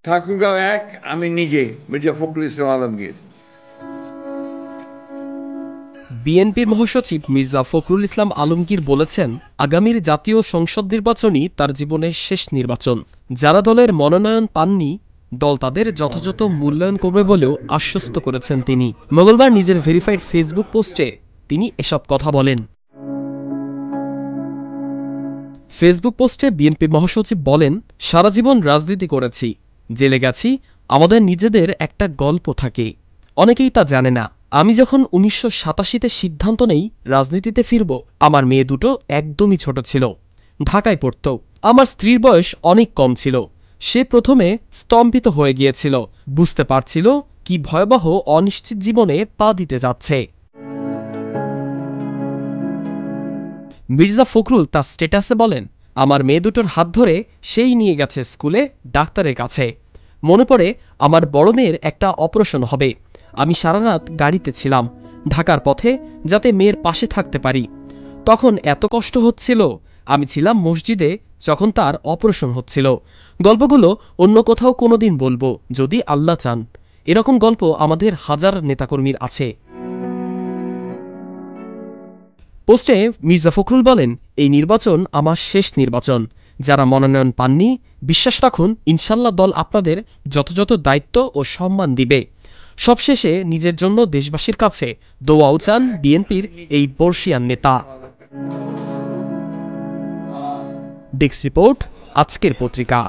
ঠাকুরগাঁও এক, আমি নিজে মির্জা ফখরুল ইসলাম আলমগীর। বিএনপির মহাসচিব মির্জা ফখরুল ইসলাম আলমগীর বলেছেন, আগামীর জাতীয় সংসদ নির্বাচনই তার জীবনের শেষ নির্বাচন। যারা দলের মনোনয়ন পাননি, দল তাদের যথাযথ মূল্যায়ন করবে বলেও আশ্বস্ত করেছেন তিনি। মঙ্গলবার নিজের ভেরিফাইড ফেসবুক পোস্টে তিনি এসব কথা বলেন। ফেসবুক পোস্টে বিএনপি মহাসচিব বলেন, সারা জীবন রাজনীতি করেছি, জেলে গেছি, আমাদের নিজেদের একটা গল্প থাকে, অনেকেই তা জানে না। আমি যখন ১৯৮৭-তে সিদ্ধান্ত নেই রাজনীতিতে ফিরব, আমার মেয়ে দুটো একদমই ছোট ছিল, ঢাকায় পড়ত। আমার স্ত্রীর বয়স অনেক কম ছিল। সে প্রথমে স্তম্ভিত হয়ে গিয়েছিল, বুঝতে পারছিল কি ভয়াবহ অনিশ্চিত জীবনে পা দিতে যাচ্ছে। মির্জা ফখরুল তার স্ট্যাটাসে বলেন, আমার মেয়ে দুটোর হাত ধরে সেই নিয়ে গেছে স্কুলে, ডাক্তারের কাছে। মনে পড়ে আমার বড় মেয়ের একটা অপারেশন হবে, আমি সারা রাত গাড়িতে ছিলাম ঢাকার পথে, যাতে মেয়ের পাশে থাকতে পারি। তখন এত কষ্ট হচ্ছিল, আমি ছিলাম মসজিদে যখন তার অপারেশন হচ্ছিল। গল্পগুলো অন্য কোথাও কোনোদিন বলবো যদি আল্লাহ চান। এরকম গল্প আমাদের হাজার নেতাকর্মীর আছে। পোস্টে মির্জা ফখরুল বলেন, এই নির্বাচন আমার শেষ নির্বাচন। যারা মনোনয়ন পাননি, বিশ্বাস রাখুন ইনশাল্লাহ দল আপনাদের যথাযথ দায়িত্ব ও সম্মান দিবে। সবশেষে নিজের জন্য দেশবাসীর কাছে দোয়াও চান বিএনপির এই বর্ষিয়ান নেতা। ডেস্ক রিপোর্ট, আজকের পত্রিকা।